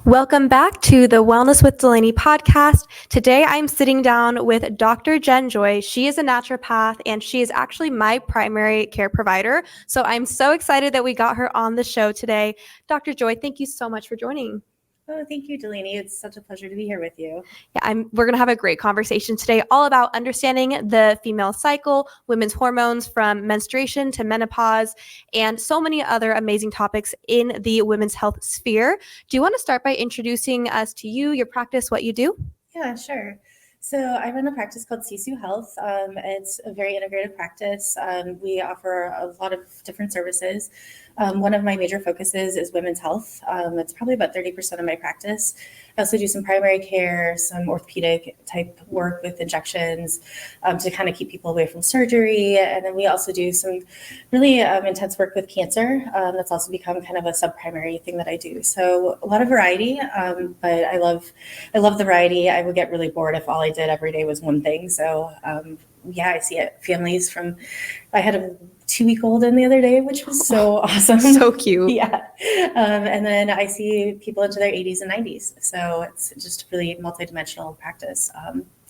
Welcome back to the Wellness with Delaney podcast. Today I'm sitting down with Dr. Jen Joy. She is a naturopath and she is actually my primary care provider. So I'm so excited that we got her on the show today. Dr. Joy, thank you so much for joining. Oh, thank you, Delaney. It's such a pleasure to be here with you. Yeah, we're going to have a great conversation today all about understanding the female cycle, women's hormones from menstruation to menopause, and so many other amazing topics in the women's health sphere. Do you want to start by introducing us to you, your practice, what you do? Yeah, sure. So I run a practice called Sisu Health. It's a very integrative practice. We offer a lot of different services. One of my major focuses is women's health. It's probably about 30% of my practice. I also do some primary care, some orthopedic type work with injections to kind of keep people away from surgery. And then we also do some really intense work with cancer. That's also become kind of a sub-primary thing that I do. So a lot of variety, but I love the variety. I would get really bored if all I did every day was one thing. So yeah, I see it. Families I had a 2-week-old in the other day, which was so awesome. So cute. Yeah. And then I see people into their 80s and 90s. So it's just really multidimensional practice.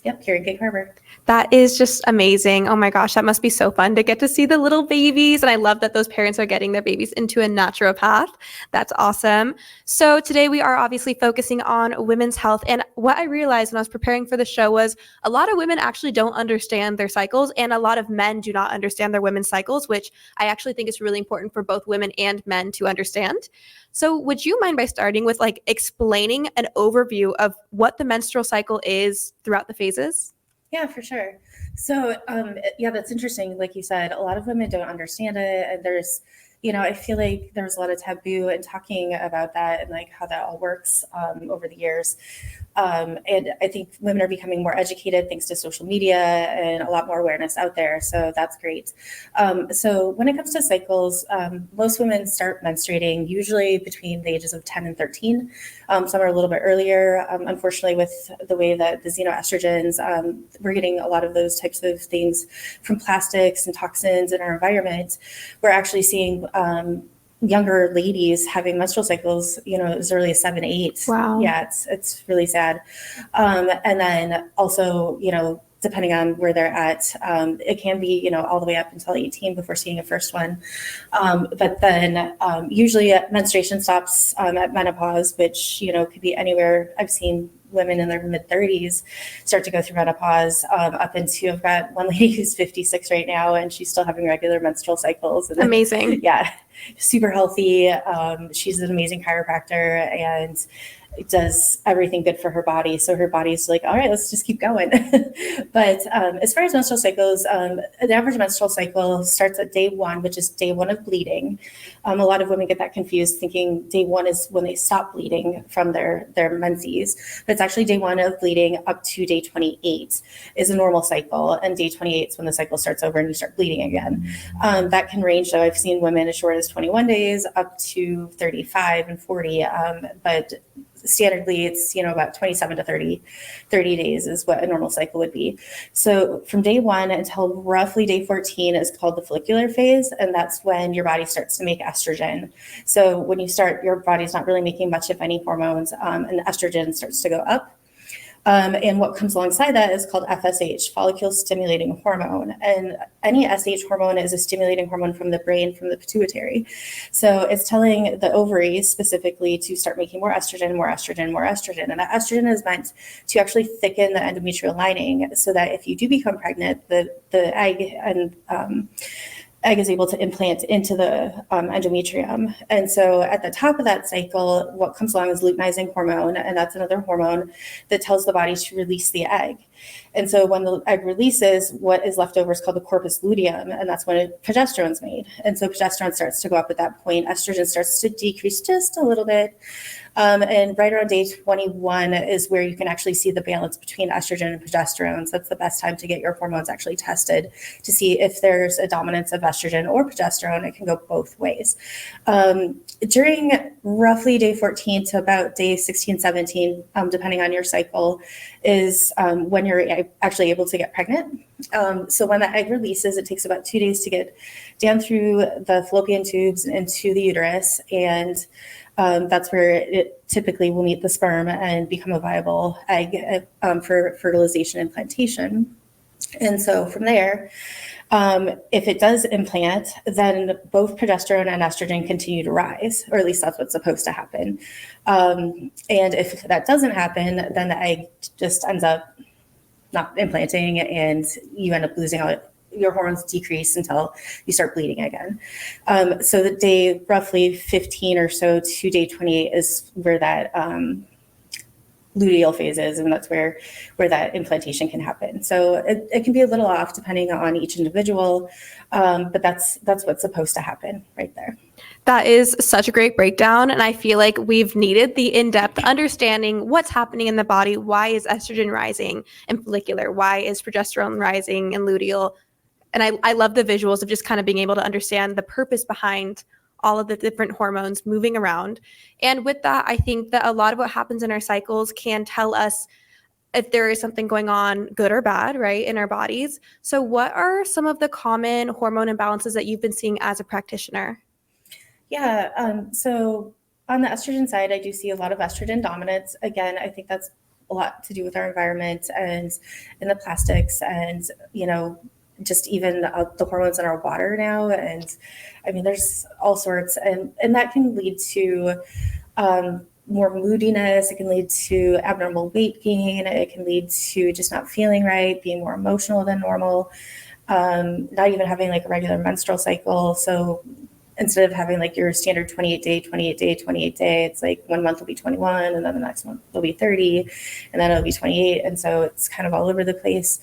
Yep, here in Gig Harbor. That is just amazing. Oh my gosh, that must be so fun to get to see the little babies. And I love that those parents are getting their babies into a naturopath. That's awesome. So today we are obviously focusing on women's health. And what I realized when I was preparing for the show was a lot of women actually don't understand their cycles, and a lot of men do not understand their women's cycles, which I actually think is really important for both women and men to understand. So would you mind by starting with explaining an overview of what the menstrual cycle is throughout the phases? Yeah, for sure. So, yeah, that's interesting. Like you said, a lot of women don't understand it. And I feel like there's a lot of taboo in talking about that and how that all works over the years. And I think women are becoming more educated thanks to social media and a lot more awareness out there. So that's great. So when it comes to cycles, most women start menstruating usually between the ages of 10 and 13. Some are a little bit earlier. Unfortunately, with the way that the xenoestrogens, we're getting a lot of those types of things from plastics and toxins in our environment. We're actually seeing younger ladies having menstrual cycles, as early as 7, 8. Wow. Yeah, it's really sad. And then also, depending on where they're at, it can be, all the way up until 18 before seeing a first one. But then usually menstruation stops at menopause, which, could be anywhere. I've seen women in their mid-30s start to go through menopause up into, I've got one lady who's 56 right now, and she's still having regular menstrual cycles. And amazing. Yeah, super healthy. She's an amazing chiropractor and does everything good for her body. So her body's like, all right, let's just keep going. But as far as menstrual cycles, the average menstrual cycle starts at day 1, which is day 1 of bleeding. A lot of women get that confused, thinking day 1 is when they stop bleeding from their menses. But it's actually day 1 of bleeding up to day 28 is a normal cycle. And day 28 is when the cycle starts over and you start bleeding again. That can range, though. I've seen women as short as 21 days up to 35 and 40. But standardly, it's about 27 to 30 days is what a normal cycle would be. So from day 1 until roughly day 14 is called the follicular phase, and that's when your body starts to make estrogen. So when you start, your body's not really making much, if any, hormones, and the estrogen starts to go up. And what comes alongside that is called FSH, follicle stimulating hormone. And any SH hormone is a stimulating hormone from the brain, from the pituitary. So it's telling the ovaries specifically to start making more estrogen, more estrogen, more estrogen. And that estrogen is meant to actually thicken the endometrial lining so that if you do become pregnant, the egg is able to implant into the endometrium. And so at the top of that cycle, what comes along is luteinizing hormone, and that's another hormone that tells the body to release the egg. And so when the egg releases, what is left over is called the corpus luteum, and that's when progesterone is made. And so progesterone starts to go up at that point. Estrogen starts to decrease just a little bit. And right around day 21 is where you can actually see the balance between estrogen and progesterone. So that's the best time to get your hormones actually tested to see if there's a dominance of estrogen or progesterone. It can go both ways. During roughly day 14 to about day 16, 17, depending on your cycle, is when you're actually able to get pregnant. So when that egg releases, it takes about 2 days to get down through the fallopian tubes into the uterus. And that's where it typically will meet the sperm and become a viable egg for fertilization and plantation. And so from there, if it does implant, then both progesterone and estrogen continue to rise, or at least that's what's supposed to happen. And if that doesn't happen, then the egg just ends up not implanting, and you end up losing all your hormones decrease until you start bleeding again. So the day roughly 15 or so to day 28 is where that luteal phase is, and that's where that implantation can happen. So it can be a little off depending on each individual, but that's what's supposed to happen right there. That is such a great breakdown. And I feel like we've needed the in-depth understanding what's happening in the body. Why is estrogen rising in follicular? Why is progesterone rising in luteal? And I love the visuals of just kind of being able to understand the purpose behind all of the different hormones moving around. And with that, I think that a lot of what happens in our cycles can tell us if there is something going on, good or bad, right, in our bodies. So what are some of the common hormone imbalances that you've been seeing as a practitioner? Yeah, so on the estrogen side, I do see a lot of estrogen dominance. Again, I think that's a lot to do with our environment and the plastics, and just even the hormones in our water now. And I mean, there's all sorts, and that can lead to more moodiness. It can lead to abnormal weight gain. It can lead to just not feeling right, being more emotional than normal, not even having like a regular menstrual cycle. So instead of having like your standard 28 day, it's like 1 month will be 21, and then the next month will be 30, and then it'll be 28. And so it's kind of all over the place.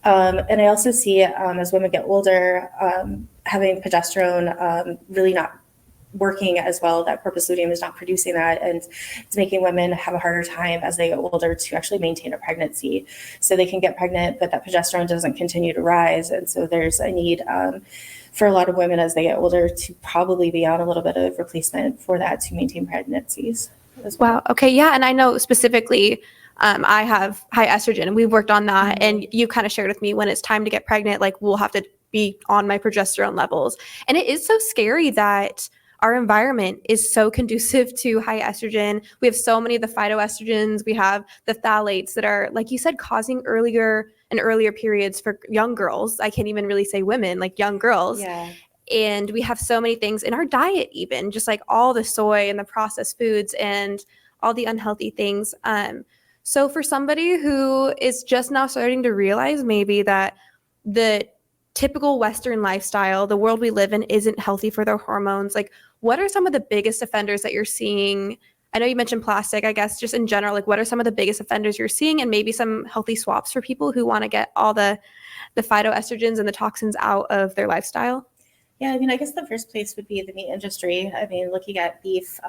And I also see as women get older, having progesterone really not working as well, that corpus luteum is not producing that, and it's making women have a harder time as they get older to actually maintain a pregnancy. So they can get pregnant, but that progesterone doesn't continue to rise. And so there's a need for a lot of women as they get older to probably be on a little bit of replacement for that to maintain pregnancies as well. Wow. Okay. Yeah. And I know specifically I have high estrogen, and we've worked on that. Mm-hmm. And you kind of shared with me when it's time to get pregnant, like we'll have to be on my progesterone levels. And it is so scary that our environment is so conducive to high estrogen. We have so many of the phytoestrogens. We have the phthalates that are, like you said, causing earlier and earlier periods for young girls. I can't even really say women, like young girls. Yeah. And we have so many things in our diet, even just like all the soy and the processed foods and all the unhealthy things. So for somebody who is just now starting to realize maybe that the typical Western lifestyle, the world we live in, isn't healthy for their hormones, like what are some of the biggest offenders that you're seeing? I know you mentioned plastic, I guess just in general, like what are some of the biggest offenders you're seeing, and maybe some healthy swaps for people who want to get all the phytoestrogens and the toxins out of their lifestyle? Yeah, I mean, I guess the first place would be the meat industry. I mean, looking at beef,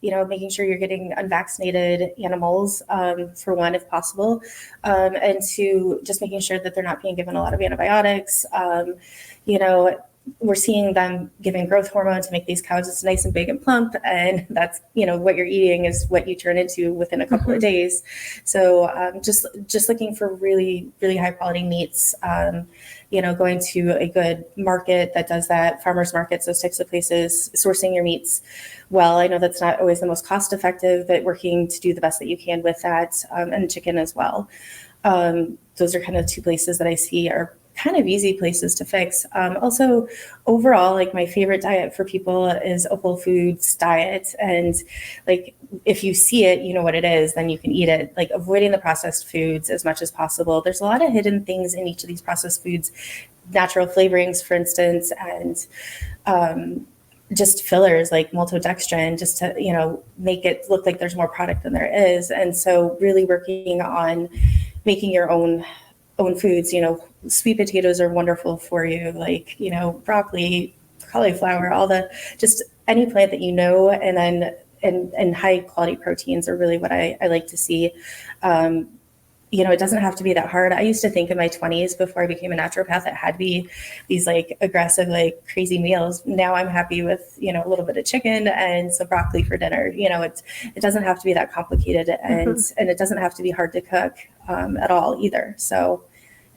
making sure you're getting unvaccinated animals, for one, if possible, and two, just making sure that they're not being given a lot of antibiotics. We're seeing them giving growth hormone to make these cows as nice and big and plump, and that's what you're eating is what you turn into within a couple mm-hmm. of days. So just looking for really, really high quality meats. Going to a good market that does that, farmers markets, those types of places, sourcing your meats well. I know that's not always the most cost effective, but working to do the best that you can with that, and chicken as well. Those are kind of two places that I see are kind of easy places to fix. Also, overall, like my favorite diet for people is a whole foods diet. And like, if you see it, you know what it is, then you can eat it, like avoiding the processed foods as much as possible. There's a lot of hidden things in each of these processed foods, natural flavorings, for instance, and just fillers like maltodextrin, just to, make it look like there's more product than there is. And so really working on making your own foods. Sweet potatoes are wonderful for you, like, broccoli, cauliflower, just any plant that and then and high quality proteins are really what I like to see. It doesn't have to be that hard. I used to think in my 20s before I became a naturopath, it had to be these like aggressive, like crazy meals. Now I'm happy with, a little bit of chicken and some broccoli for dinner. It doesn't have to be that complicated, and it doesn't have to be hard to cook at all either. So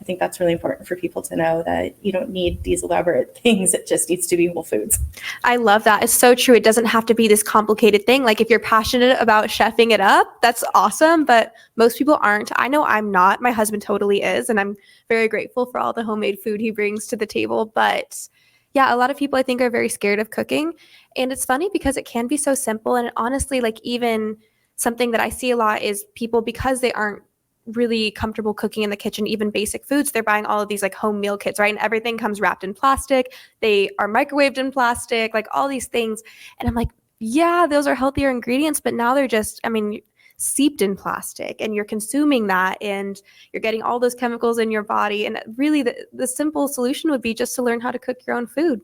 think that's really important for people to know, that you don't need these elaborate things. It just needs to be whole foods. I love that. It's so true. It doesn't have to be this complicated thing. Like if you're passionate about chefing it up, that's awesome. But most people aren't. I know I'm not. My husband totally is. And I'm very grateful for all the homemade food he brings to the table. But yeah, a lot of people I think are very scared of cooking. And it's funny because it can be so simple. And honestly, like even something that I see a lot is people, because they aren't really comfortable cooking in the kitchen, even basic foods, they're buying all of these like home meal kits, right? And everything comes wrapped in plastic. They are microwaved in plastic, like all these things. And I'm like, yeah, those are healthier ingredients, but now they're just, I mean, seeped in plastic, and you're consuming that and you're getting all those chemicals in your body. And really the simple solution would be just to learn how to cook your own food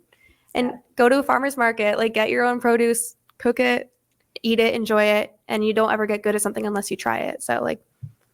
and go to a farmer's market, like get your own produce, cook it, eat it, enjoy it. And you don't ever get good at something unless you try it. So like,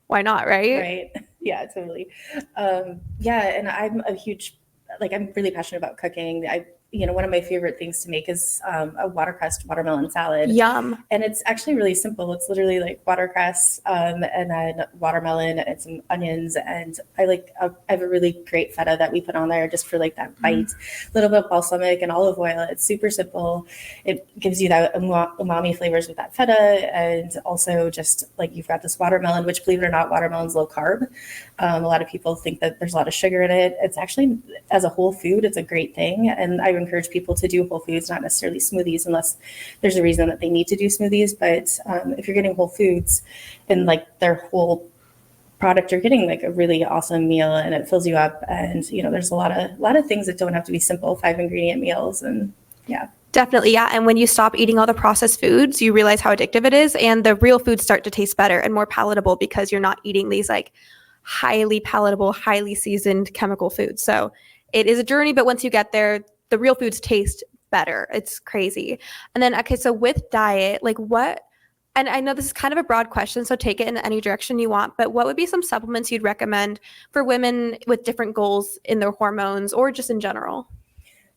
why not, right? Right. Yeah, totally. Yeah, and I'm I'm really passionate about cooking. One of my favorite things to make is a watercress watermelon salad. Yum. And it's actually really simple. It's literally like watercress, and then watermelon and some onions. And I have a really great feta that we put on there just for like that bite, a little bit of balsamic and olive oil. It's super simple. It gives you that umami flavors with that feta. And also just like you've got this watermelon, which, believe it or not, watermelon's low carb. A lot of people think that there's a lot of sugar in it. It's actually, as a whole food, it's a great thing. And I encourage people to do whole foods, not necessarily smoothies, unless there's a reason that they need to do smoothies. But if you're getting whole foods and like their whole product, you're getting like a really awesome meal, and it fills you up. And there's a lot of things that don't have to be simple 5-ingredient meals. And yeah. Definitely, yeah. And when you stop eating all the processed foods, you realize how addictive it is, and the real foods start to taste better and more palatable because you're not eating these like highly palatable, highly seasoned chemical foods. So it is a journey, but once you get there, the real foods taste better. It's crazy. And then, okay, so with diet, like what, and I know this is kind of a broad question, so take it in any direction you want, but what would be some supplements you'd recommend for women with different goals in their hormones or just in general?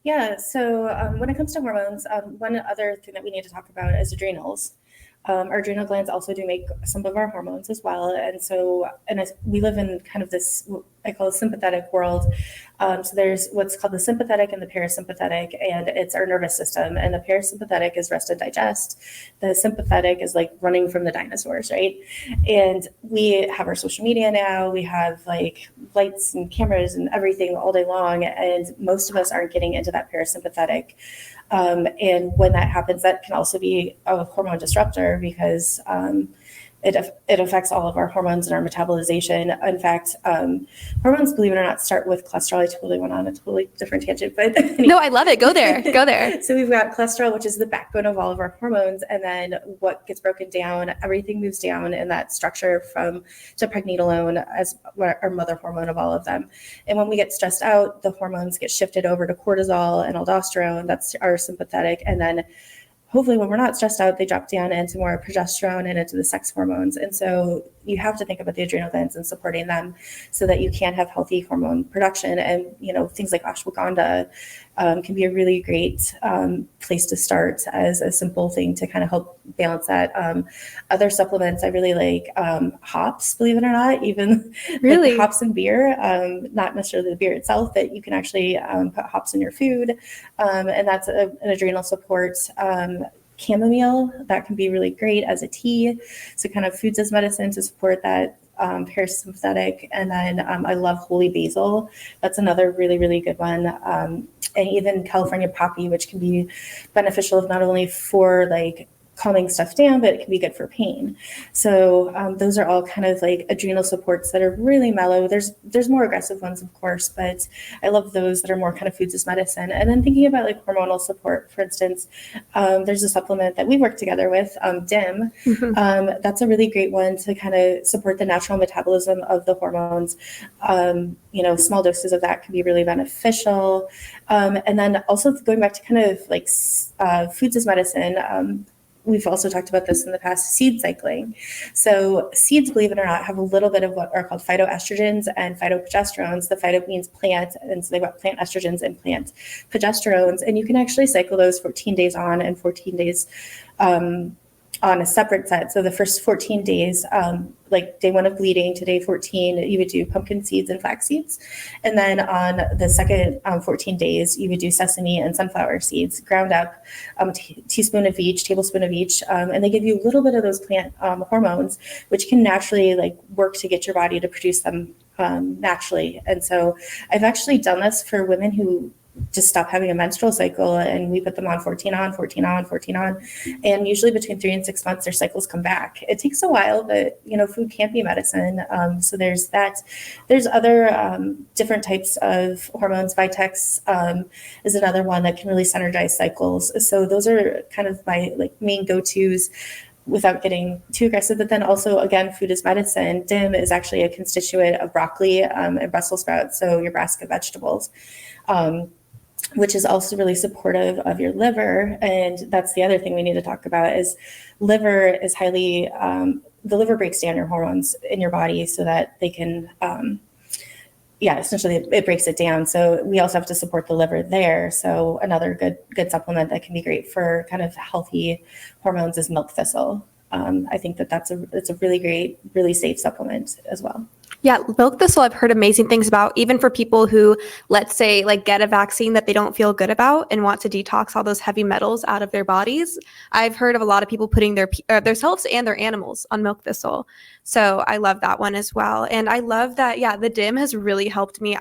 Yeah, so when it comes to hormones, one other thing that we need to talk about is adrenals. Our adrenal glands also do make some of our hormones as well. And we live in kind of this, what I call a sympathetic world. So there's what's called the sympathetic and the parasympathetic, and it's our nervous system. And the parasympathetic is rest and digest. The sympathetic is like running from the dinosaurs, right? And we have our social media now. We have like lights and cameras and everything all day long. And most of us aren't getting into that parasympathetic. And when that happens, that can also be a hormone disruptor because it affects all of our hormones and our metabolization. In fact, hormones, believe it or not, start with cholesterol. I totally went on a totally different tangent, but anyway. No, I love it. Go there. Go there. So we've got cholesterol, which is the backbone of all of our hormones, and then what gets broken down, everything moves down in that structure to pregnenolone as our mother hormone of all of them. And when we get stressed out, the hormones get shifted over to cortisol and aldosterone. That's our sympathetic, and then hopefully when we're not stressed out, they drop down into more progesterone and into the sex hormones. And so you have to think about the adrenal glands and supporting them so that you can have healthy hormone production. And, things like ashwagandha can be a really great place to start as a simple thing to kind of help balance that. Other supplements, I really like hops, believe it or not, even Really? like hops and beer, not necessarily the beer itself, but you can actually put hops in your food. And that's an adrenal support. Chamomile, that can be really great as a tea. So kind of foods as medicine to support that parasympathetic. And then I love holy basil. That's another really, really good one. And even California poppy, which can be beneficial not only for like calming stuff down, but it can be good for pain. So those are all kind of like adrenal supports that are really mellow. There's more aggressive ones, of course, but I love those that are more kind of foods as medicine. And then thinking about like hormonal support, for instance, there's a supplement that we work together with, DIM. Mm-hmm. That's a really great one to kind of support the natural metabolism of the hormones. Small doses of that can be really beneficial. And then also going back to kind of like foods as medicine, we've also talked about this in the past, seed cycling. So seeds, believe it or not, have a little bit of what are called phytoestrogens and phytoprogesterones. The phyto means plant, and so they've got plant estrogens and plant progesterones. And you can actually cycle those 14 days on and 14 days on a separate set. So the first 14 days, like day 1 of bleeding to day 14, you would do pumpkin seeds and flax seeds. And then on the second 14 days, you would do sesame and sunflower seeds ground up, tablespoon of each. And they give you a little bit of those plant hormones, which can naturally like work to get your body to produce them naturally. And so I've actually done this for women who just stop having a menstrual cycle, and we put them on 14 on, 14 on, 14 on. And usually between 3 and 6 months, their cycles come back. It takes a while, but food can't be medicine. So there's that. There's other different types of hormones. Vitex is another one that can really synergize cycles. So those are kind of my main go-tos without getting too aggressive. But then also, again, food is medicine. DIM is actually a constituent of broccoli and Brussels sprouts, so your brassica vegetables. Which is also really supportive of your liver. And that's the other thing we need to talk about is liver is highly, the liver breaks down your hormones in your body so that they can, essentially it breaks it down. So we also have to support the liver there. So another good supplement that can be great for kind of healthy hormones is milk thistle. I think it's a really great, really safe supplement as well. Yeah, milk thistle I've heard amazing things about, even for people who, let's say, get a vaccine that they don't feel good about and want to detox all those heavy metals out of their bodies. I've heard of a lot of people putting themselves and their animals on milk thistle. So I love that one as well. And I love that, the DIM has really helped me.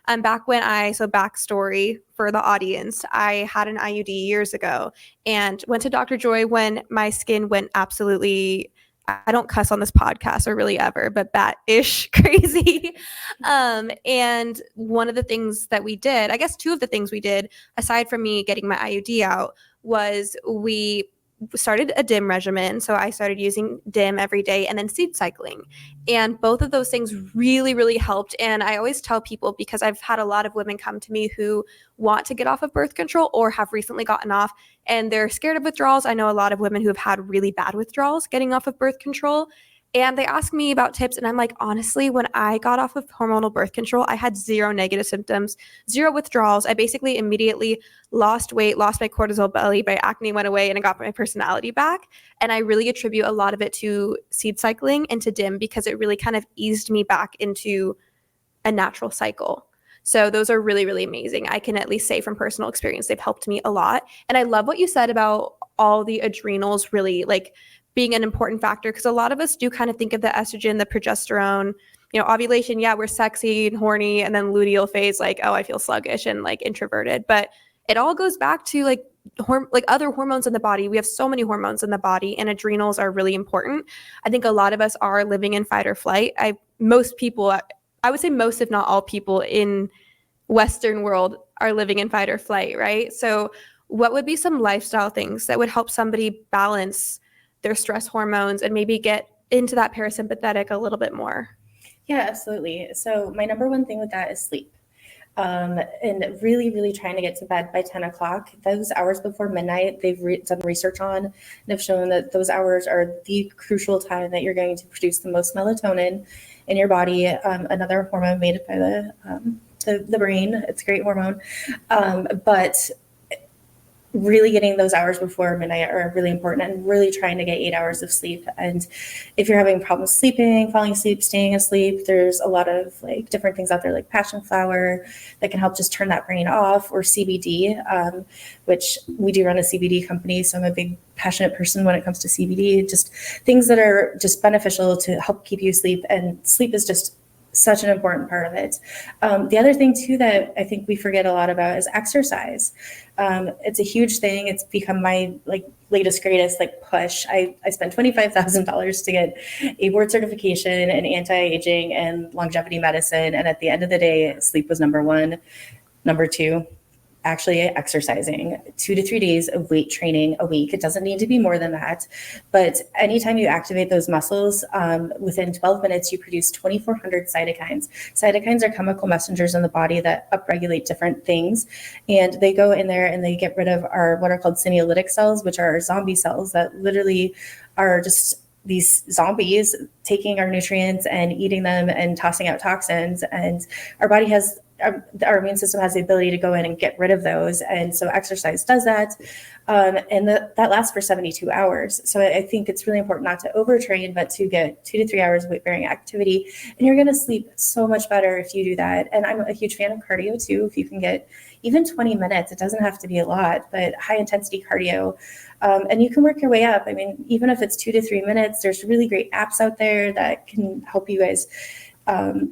Backstory for the audience, I had an IUD years ago and went to Dr. Joy when my skin went absolutely, I don't cuss on this podcast or really ever, but bat-ish crazy. And one of the things that we did, I guess 2 of the things we did, aside from me getting my IUD out, was we started a DIM regimen. So I started using DIM every day and then seed cycling. And both of those things really, really helped. And I always tell people, because I've had a lot of women come to me who want to get off of birth control or have recently gotten off and they're scared of withdrawals. I know a lot of women who have had really bad withdrawals getting off of birth control. And they ask me about tips. And I'm like, honestly, when I got off of hormonal birth control, I had 0 negative symptoms, 0 withdrawals. I basically immediately lost weight, lost my cortisol belly, my acne went away, and I got my personality back. And I really attribute a lot of it to seed cycling and to DIM because it really kind of eased me back into a natural cycle. So those are really, really amazing. I can at least say from personal experience, they've helped me a lot. And I love what you said about all the adrenals really being an important factor, because a lot of us do kind of think of the estrogen, the progesterone, ovulation. Yeah, we're sexy and horny, and then luteal phase, I feel sluggish and introverted. But it all goes back to other hormones in the body. We have so many hormones in the body, and adrenals are really important. I think a lot of us are living in fight or flight. Most people, I would say most, if not all people in Western world are living in fight or flight, right? So what would be some lifestyle things that would help somebody balance their stress hormones and maybe get into that parasympathetic a little bit more? Yeah, absolutely. So my number one thing with that is sleep. And really, really trying to get to bed by 10 o'clock. Those hours before midnight, they've done research on and have shown that those hours are the crucial time that you're going to produce the most melatonin in your body, another hormone made by the brain. It's a great hormone. But really getting those hours before midnight are really important, and really trying to get 8 hours of sleep. And if you're having problems sleeping, falling asleep, staying asleep, there's a lot of different things out there like passion flower that can help just turn that brain off, or CBD, which we do run a CBD company. So I'm a big passionate person when it comes to CBD, just things that are just beneficial to help keep you asleep. And sleep is just such an important part of it. The other thing too that I think we forget a lot about is exercise. It's a huge thing. It's become my latest greatest push. I spent $25,000 to get a board certification in anti-aging and longevity medicine. And at the end of the day, sleep was number 1. Number 2, actually exercising, 2 to 3 days of weight training a week. It doesn't need to be more than that. But anytime you activate those muscles, within 12 minutes, you produce 2,400 cytokines. Cytokines are chemical messengers in the body that upregulate different things. And they go in there and they get rid of what are called senolytic cells, which are our zombie cells that literally are just these zombies taking our nutrients and eating them and tossing out toxins. And our body has our immune system has the ability to go in and get rid of those. And so exercise does that. And that lasts for 72 hours. So I think it's really important not to overtrain, but to get 2 to 3 hours of weight bearing activity. And you're going to sleep so much better if you do that. And I'm a huge fan of cardio too. If you can get even 20 minutes, it doesn't have to be a lot, but high intensity cardio. And you can work your way up. I mean, even if it's 2 to 3 minutes, there's really great apps out there that can help you guys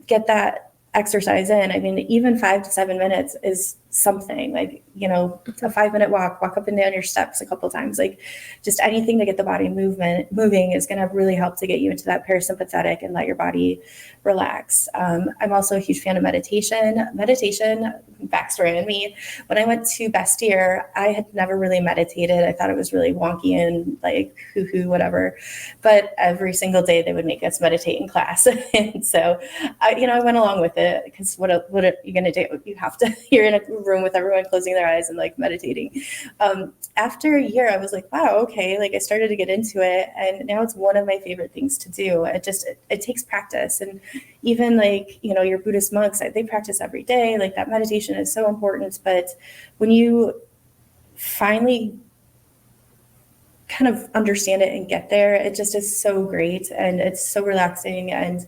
get that exercise in. I mean, even 5 to 7 minutes is something. Like, you know, a 5 minute walk up and down your steps a couple of times, like just anything to get the body moving is going to really help to get you into that parasympathetic and let your body relax. I'm also a huge fan of meditation. Backstory on me, when I went to Bastyr, I had never really meditated. I thought it was really wonky and like hoo-hoo, whatever. But every single day they would make us meditate in class. And so, I went along with it because what are you going to do? You have to, you're in a room with everyone closing their eyes and like meditating. After a year, I was like, wow, okay. Like I started to get into it, and now it's one of my favorite things to do. It takes practice. And even like, your Buddhist monks, they practice every day. Like that meditation is so important. But when you finally kind of understand it and get there, it just is so great and it's so relaxing. And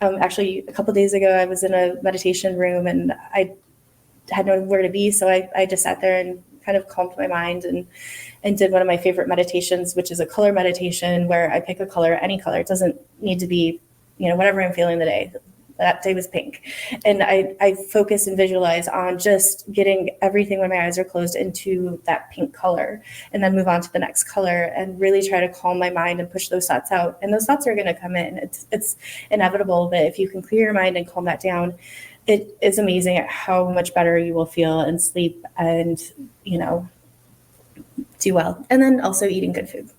actually, a couple of days ago, I was in a meditation room and I had nowhere to be. So I just sat there and kind of calmed my mind and did one of my favorite meditations, which is a color meditation where I pick a color, any color. It doesn't need to be, whatever I'm feeling the day. That day was pink. And I focus and visualize on just getting everything when my eyes are closed into that pink color, and then move on to the next color and really try to calm my mind and push those thoughts out. And those thoughts are going to come in. It's inevitable, but if you can clear your mind and calm that down, it is amazing at how much better you will feel and sleep and, do well. And then also eating good food.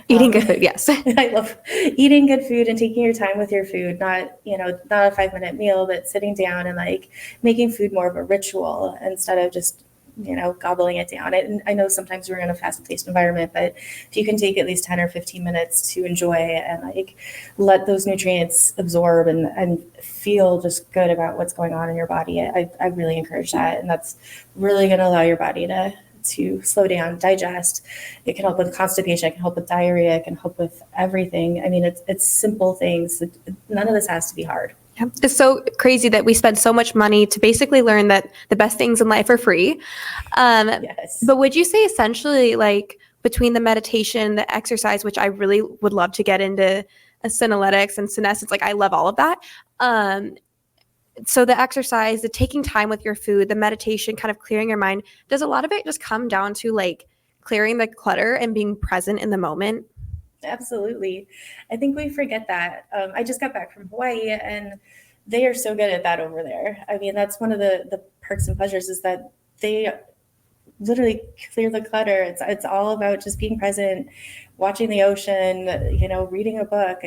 Eating good food, yes. I love eating good food and taking your time with your food, not a 5 minute meal, but sitting down and like making food more of a ritual instead of just, gobbling it down. And I know sometimes we're in a fast-paced environment, but if you can take at least 10 or 15 minutes to enjoy and like let those nutrients absorb and feel just good about what's going on in your body, I really encourage that. And that's really going to allow your body to slow down, digest. It can help with constipation. It can help with diarrhea. It can help with everything. I mean, it's simple things. None of this has to be hard. Yeah. It's so crazy that we spend so much money to basically learn that the best things in life are free. Yes. But would you say essentially like between the meditation, the exercise, which I really would love to get into Synalytics and senescence, like I love all of that. So the exercise, the taking time with your food, the meditation, kind of clearing your mind, does a lot of it just come down to like clearing the clutter and being present in the moment? Absolutely. I think we forget that. I just got back from Hawaii and they are so good at that over there. I mean, that's one of the perks and pleasures is that they literally clear the clutter. It's all about just being present, watching the ocean, reading a book.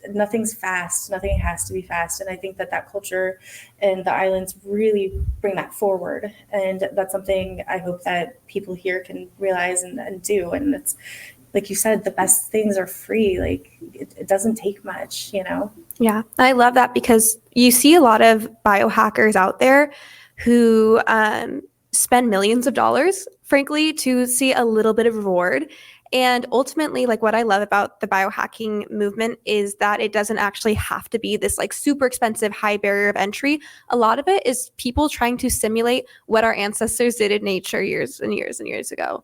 Nothing's fast. Nothing has to be fast. And I think that culture and the islands really bring that forward. And that's something I hope that people here can realize and do. And it's, like you said, the best things are free. Like it doesn't take much, Yeah, I love that because you see a lot of biohackers out there who spend millions of dollars, frankly, to see a little bit of reward. And ultimately, like what I love about the biohacking movement is that it doesn't actually have to be this like super expensive high barrier of entry. A lot of it is people trying to simulate what our ancestors did in nature years and years and years ago.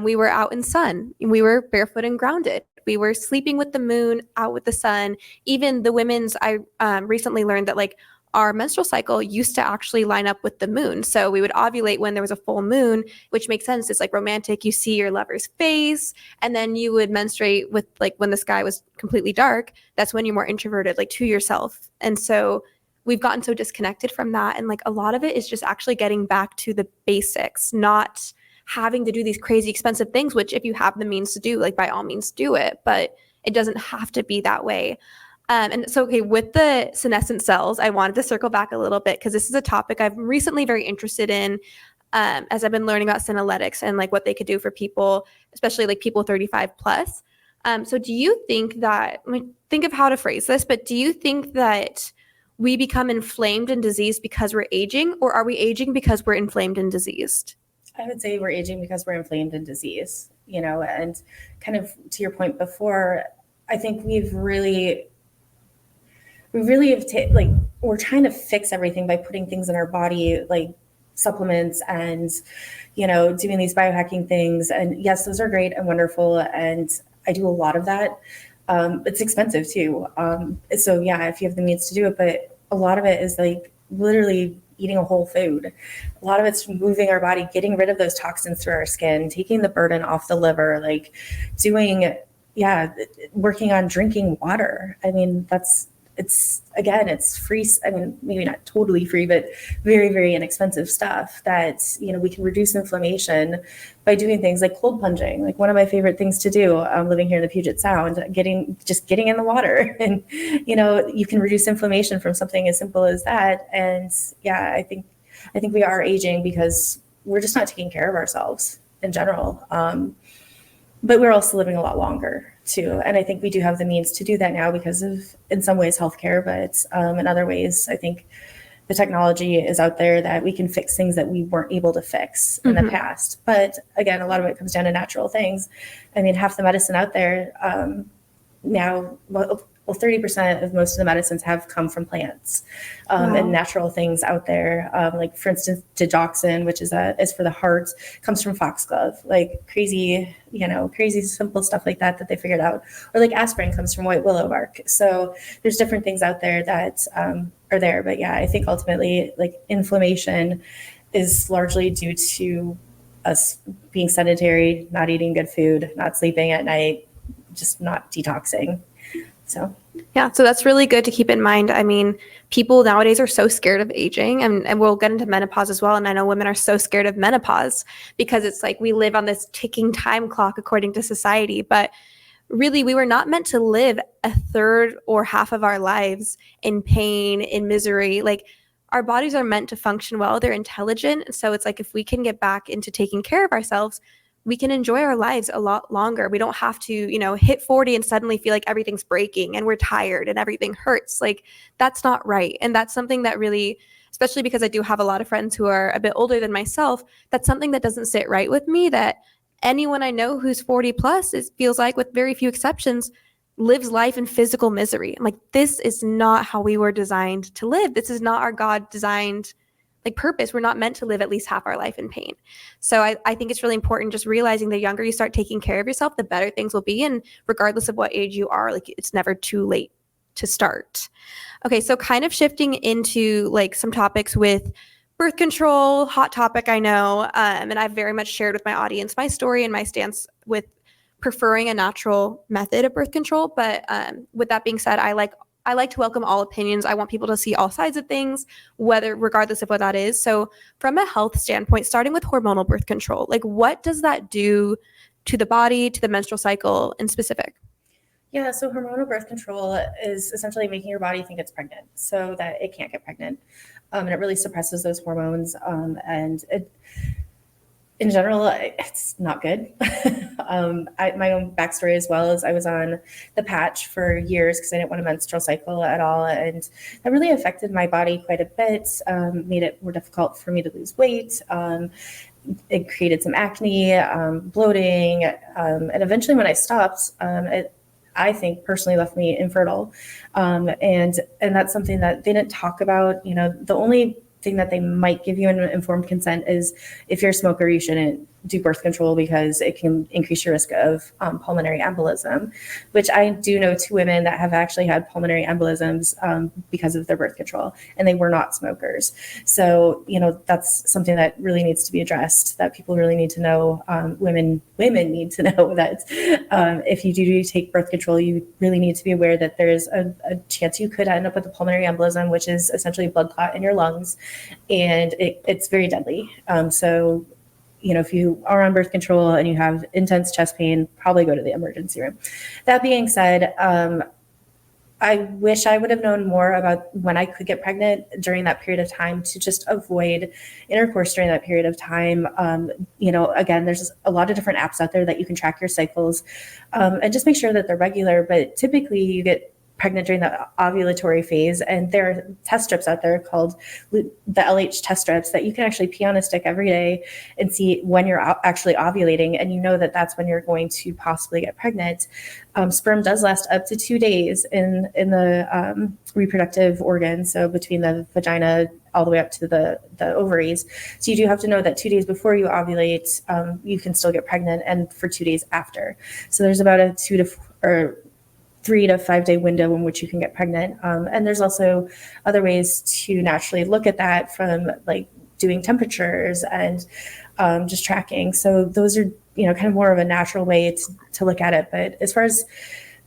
We were out in sun. We were barefoot and grounded. We were sleeping with the moon, out with the sun. Even the women's, I recently learned that like our menstrual cycle used to actually line up with the moon. So we would ovulate when there was a full moon, which makes sense. It's like romantic. You see your lover's face, and then you would menstruate with like when the sky was completely dark. That's when you're more introverted, like to yourself. And so we've gotten so disconnected from that. And like a lot of it is just actually getting back to the basics, not having to do these crazy expensive things, which if you have the means to do, like by all means do it, but it doesn't have to be that way. And so, okay, with the senescent cells, I wanted to circle back a little bit because this is a topic I'm recently very interested in as I've been learning about Synalytics and like what they could do for people, especially like people 35 plus. So do you think that, think of how to phrase this, but do you think that we become inflamed and diseased because we're aging, or are we aging because we're inflamed and diseased? I would say we're aging because we're inflamed and diseased, and kind of to your point before, I think we're trying to fix everything by putting things in our body, like supplements and, doing these biohacking things. And yes, those are great and wonderful. And I do a lot of that. It's expensive too. So yeah, if you have the means to do it, but a lot of it is like literally eating a whole food. A lot of it's moving our body, getting rid of those toxins through our skin, taking the burden off the liver, like working on drinking water. I mean, it's free. I mean, maybe not totally free, but very, very inexpensive stuff that, we can reduce inflammation by doing things like cold plunging. Like one of my favorite things to do, living here in the Puget Sound, getting in the water and, you can reduce inflammation from something as simple as that. And yeah, I think we are aging because we're just not taking care of ourselves in general. But we're also living a lot longer too. And I think we do have the means to do that now because of, in some ways, healthcare, but in other ways, I think the technology is out there that we can fix things that we weren't able to fix in the past. But again, a lot of it comes down to natural things. I mean, half the medicine out there now, 30% of most of the medicines have come from plants and natural things out there. Like for instance, digoxin, which is for the heart, comes from foxglove, like crazy simple stuff like that they figured out. Or like aspirin comes from white willow bark. So there's different things out there that are there. But yeah, I think ultimately like inflammation is largely due to us being sedentary, not eating good food, not sleeping at night, just not detoxing. So that's really good to keep in mind. I mean, people nowadays are so scared of aging, and we'll get into menopause as well. And I know women are so scared of menopause because it's like we live on this ticking time clock according to society. But really, we were not meant to live a third or half of our lives in pain, in misery. Like our bodies are meant to function well. They're intelligent. So it's like if we can get back into taking care of ourselves, we can enjoy our lives a lot longer. We don't have to, hit 40 and suddenly feel like everything's breaking and we're tired and everything hurts. Like that's not right. And that's something that really, especially because I do have a lot of friends who are a bit older than myself, that's something that doesn't sit right with me, that anyone I know who's 40 plus, it feels like with very few exceptions, lives life in physical misery. I'm like, this is not how we were designed to live. This is not our God designed purpose. We're not meant to live at least half our life in pain. So I think it's really important just realizing the younger you start taking care of yourself, the better things will be. And regardless of what age you are, like it's never too late to start. Okay, so kind of shifting into like some topics with birth control, hot topic, I know. And I've very much shared with my audience my story and my stance with preferring a natural method of birth control. But with that being said, I like to welcome all opinions. I want people to see all sides of things, regardless of what that is. So from a health standpoint, starting with hormonal birth control, like what does that do to the body, to the menstrual cycle in specific? Yeah, so hormonal birth control is essentially making your body think it's pregnant so that it can't get pregnant. And it really suppresses those hormones. And in general, it's not good. My own backstory as well is I was on the patch for years because I didn't want a menstrual cycle at all. And that really affected my body quite a bit, made it more difficult for me to lose weight. It created some acne, bloating. And eventually when I stopped, I think personally left me infertile. And that's something that they didn't talk about. The only thing that they might give you an informed consent is if you're a smoker, you shouldn't do birth control because it can increase your risk of pulmonary embolism, which I do know 2 women that have actually had pulmonary embolisms because of their birth control, and they were not smokers. So, that's something that really needs to be addressed, that people really need to know. Women need to know that if you do take birth control, you really need to be aware that there's a chance you could end up with a pulmonary embolism, which is essentially a blood clot in your lungs, and it's very deadly. So if you are on birth control and you have intense chest pain, probably go to the emergency room. That being said, I wish I would have known more about when I could get pregnant during that period of time to just avoid intercourse during that period of time. Again, there's a lot of different apps out there that you can track your cycles and just make sure that they're regular. But typically you get pregnant during the ovulatory phase. And there are test strips out there called the LH test strips that you can actually pee on a stick every day and see when you're actually ovulating. And you know that that's when you're going to possibly get pregnant. Sperm does last up to 2 days in the reproductive organ. So between the vagina all the way up to the ovaries. So you do have to know that 2 days before you ovulate, you can still get pregnant, and for 2 days after. So there's about a 3 to 5 day window in which you can get pregnant. And there's also other ways to naturally look at that, from like doing temperatures and just tracking. So those are, kind of more of a natural way to look at it. But as far as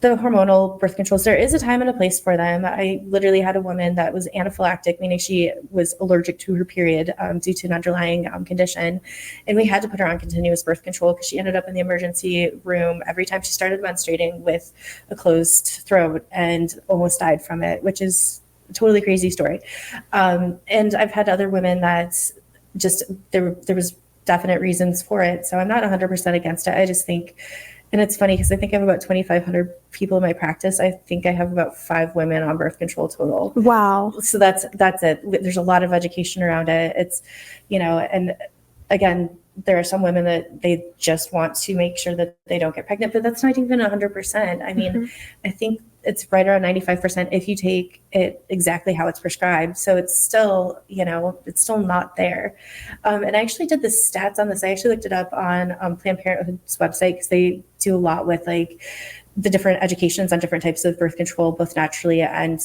the hormonal birth controls, there is a time and a place for them. I literally had a woman that was anaphylactic, meaning she was allergic to her period due to an underlying condition. And we had to put her on continuous birth control because she ended up in the emergency room every time she started menstruating with a closed throat and almost died from it, which is a totally crazy story. And I've had other women that just, there was definite reasons for it. So I'm not 100% against it. I just think, and it's funny because I think I have about 2,500 people in my practice. I think I have about 5 women on birth control total. Wow. So that's it. There's a lot of education around it. It's, and again, there are some women that they just want to make sure that they don't get pregnant, but that's not even 100%. I mean, I think it's right around 95% if you take it exactly how it's prescribed. So it's still, it's still not there. And I actually did the stats on this. I actually looked it up on Planned Parenthood's website because they do a lot with like the different educations on different types of birth control, both naturally and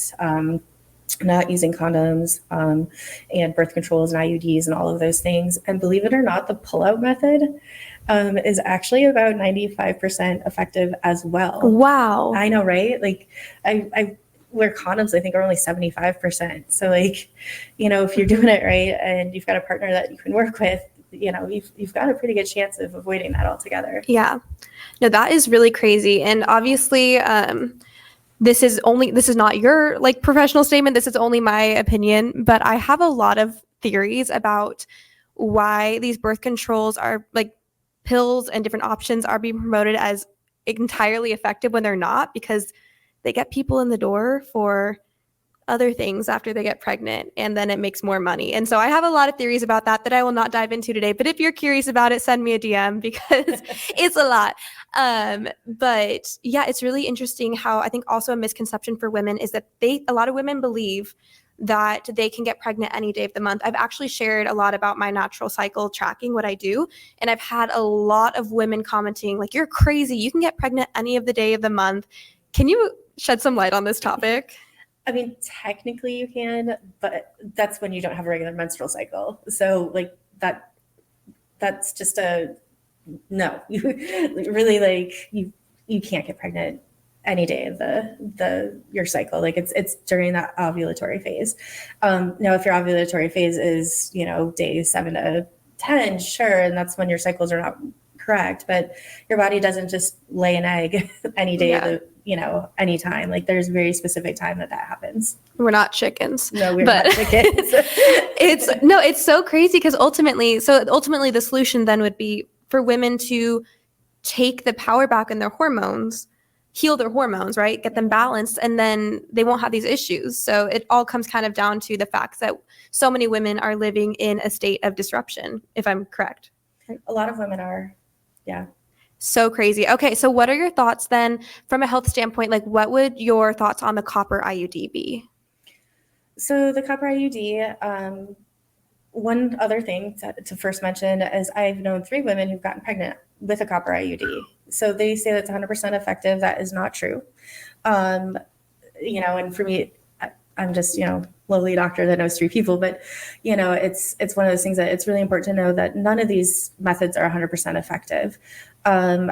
not using condoms, and birth controls and IUDs and all of those things. And believe it or not, the pullout method is actually about 95% effective as well. Wow. I know, right? Like I wear condoms, I think are only 75%. So like, if you're doing it right and you've got a partner that you can work with, you've got a pretty good chance of avoiding that altogether. Yeah. No, that is really crazy. And obviously, this is not your like professional statement. This is only my opinion, but I have a lot of theories about why these birth controls are like pills and different options are being promoted as entirely effective when they're not, because they get people in the door for other things after they get pregnant, and then it makes more money. And so I have a lot of theories about that I will not dive into today, but if you're curious about it, send me a DM because it's a lot. But yeah, it's really interesting how I think also a misconception for women is that a lot of women believe that they can get pregnant any day of the month. I've actually shared a lot about my natural cycle tracking, what I do, and I've had a lot of women commenting like, you're crazy, you can get pregnant any of the day of the month. Can you shed some light on this topic? I mean, technically you can, but that's when you don't have a regular menstrual cycle. So like that's just no, you really like you can't get pregnant any day of your cycle. Like it's during that ovulatory phase. Now if your ovulatory phase is, days 7 to 10, sure. And that's when your cycles are not correct, but your body doesn't just lay an egg any day of the, anytime. Like there's very specific time that happens. We're not chickens. No, we're not chickens. It's so crazy because ultimately the solution then would be for women to take the power back in their hormones, heal their hormones, right? Get them balanced, and then they won't have these issues. So it all comes kind of down to the fact that so many women are living in a state of disruption, if I'm correct. Right? A lot of women are, yeah. So crazy. Okay, so what are your thoughts then from a health standpoint? Like, what would your thoughts on the copper IUD be? So the copper IUD, one other thing to first mention is I've known 3 women who've gotten pregnant with a copper IUD. So they say that's 100% effective. That is not true. And for me, I'm just, lowly doctor that knows 3 people, but it's one of those things that it's really important to know that none of these methods are 100% effective. I've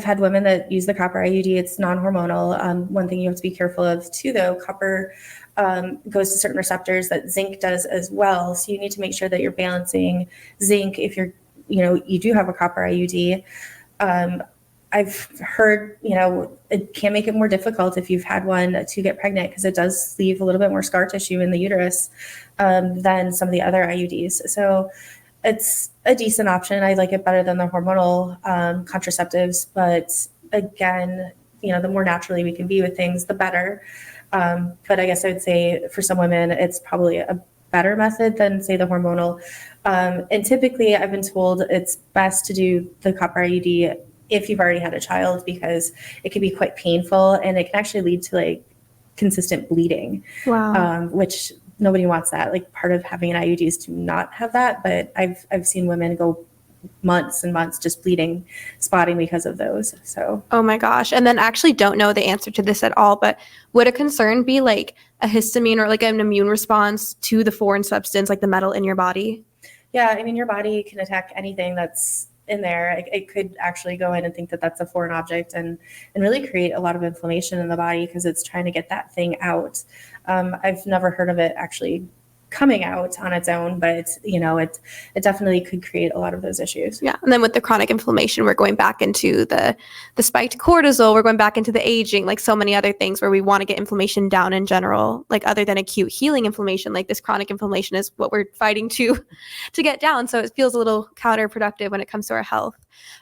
had women that use the copper IUD. It's non-hormonal. One thing you have to be careful of too, though, copper goes to certain receptors that zinc does as well. So you need to make sure that you're balancing zinc if you do have a copper IUD. I've heard, it can make it more difficult if you've had one to get pregnant because it does leave a little bit more scar tissue in the uterus than some of the other IUDs. So it's a decent option. I like it better than the hormonal contraceptives. But again, the more naturally we can be with things, the better. But I guess I would say for some women, it's probably a better method than, say, the hormonal. And typically, I've been told it's best to do the copper IUD if you've already had a child, because it can be quite painful and it can actually lead to like consistent bleeding. Wow. Which nobody wants that. Like, part of having an IUD is to not have that. But I've seen women go months and months just bleeding, spotting because of those. So, Oh my gosh. And then I actually don't know the answer to this at all, but would a concern be like a histamine or like an immune response to the foreign substance, like the metal in your body? yeah, I mean, your body can attack anything that's in there. It could actually go in and think that that's a foreign object, and really create a lot of inflammation in the body because it's trying to get that thing out. I've never heard of it actually coming out on its own, but it definitely could create a lot of those issues. Yeah. And then with the chronic inflammation, we're going back into the spiked cortisol, we're going back into the aging, like so many other things where we want to get inflammation down in general, like other than acute healing inflammation, like this chronic inflammation is what we're fighting to get down. So it feels a little counterproductive when it comes to our health.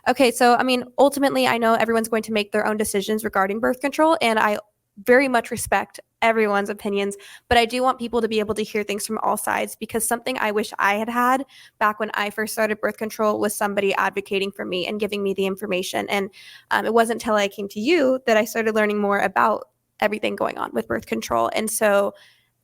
Okay, so I mean, ultimately, I know everyone's going to make their own decisions regarding birth control, and I very much respect everyone's opinions, but I do want people to be able to hear things from all sides, because something I wish I had had back when I first started birth control was somebody advocating for me and giving me the information. And it wasn't until I came to you that I started learning more about everything going on with birth control. And so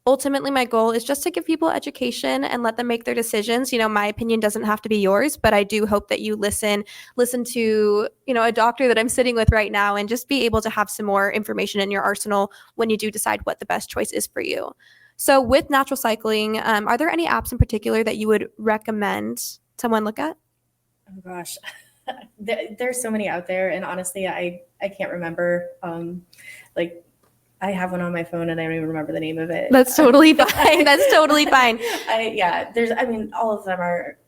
ultimately, my goal is just to give people education and let them make their decisions. My opinion doesn't have to be yours, but I do hope that you listen to, a doctor that I'm sitting with right now, and just be able to have some more information in your arsenal when you do decide what the best choice is for you. So with natural cycling, are there any apps in particular that you would recommend someone look at? Oh gosh, there's so many out there, and honestly, I can't remember. Like, I have one on my phone and I don't even remember the name of it. That's totally fine. That's totally fine. All of them are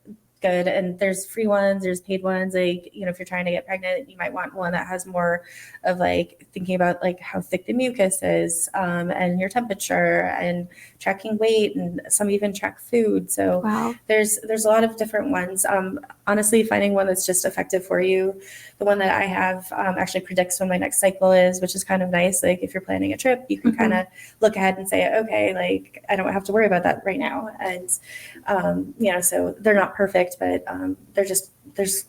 good, and there's free ones, there's paid ones. Like, if you're trying to get pregnant, you might want one that has more of like thinking about like how thick the mucus is, and your temperature, and tracking weight, and some even track food. So Wow. there's a lot of different ones. Honestly, finding one that's just effective for you. The one that I have actually predicts when my next cycle is, which is kind of nice. Like, if you're planning a trip, you can kind of look ahead and say, okay, like, I don't have to worry about that right now. And so they're not perfect, but there's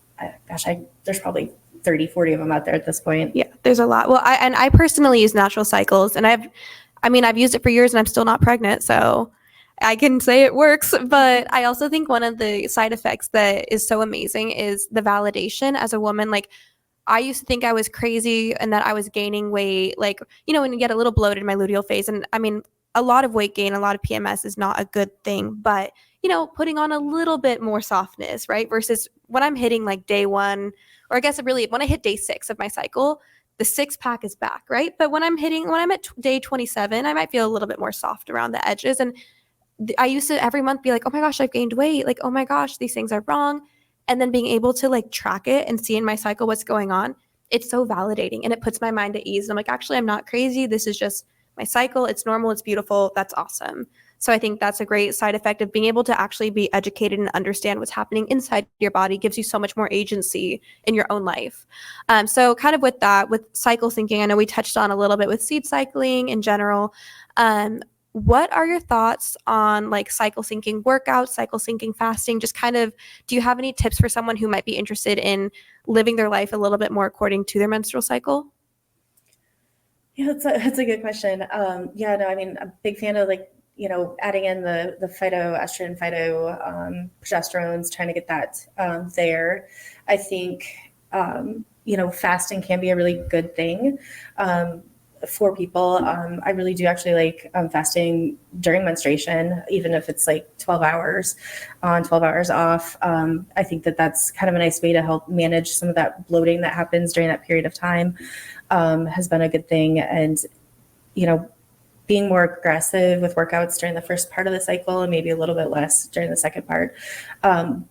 probably 30, 40 of them out there at this point. Yeah, there's a lot. Well, I personally use natural cycles, and I've used it for years and I'm still not pregnant, so I can say it works. But I also think one of the side effects that is so amazing is the validation as a woman. Like, I used to think I was crazy and that I was gaining weight, like, when you get a little bloated in my luteal phase. And I mean, a lot of weight gain, a lot of PMS is not a good thing, but, putting on a little bit more softness, right? Versus when I'm hitting like day one, or I guess really when I hit day 6 of my cycle, the 6-pack is back, right? But when I'm at day 27, I might feel a little bit more soft around the edges. And I used to every month be like, oh my gosh, I've gained weight. Like, oh my gosh, these things are wrong. And then being able to like track it and see in my cycle what's going on, it's so validating, and it puts my mind at ease. And I'm like, actually, I'm not crazy. This is just my cycle. It's normal. It's beautiful. That's awesome. So I think that's a great side effect of being able to actually be educated and understand what's happening inside your body. Gives you so much more agency in your own life. So kind of with that, with cycle syncing, I know we touched on a little bit with seed cycling in general. What are your thoughts on like cycle syncing workouts, cycle syncing fasting? Just kind of, do you have any tips for someone who might be interested in living their life a little bit more according to their menstrual cycle? Yeah, that's a good question. I'm a big fan of like, adding in the phytoestrogen, progesterones, trying to get that there. I think, fasting can be a really good thing for people. I really do actually like fasting during menstruation, even if it's like 12 hours on, 12 hours off. I think that that's kind of a nice way to help manage some of that bloating that happens during that period of time. Has been a good thing. And, being more aggressive with workouts during the first part of the cycle and maybe a little bit less during the second part. And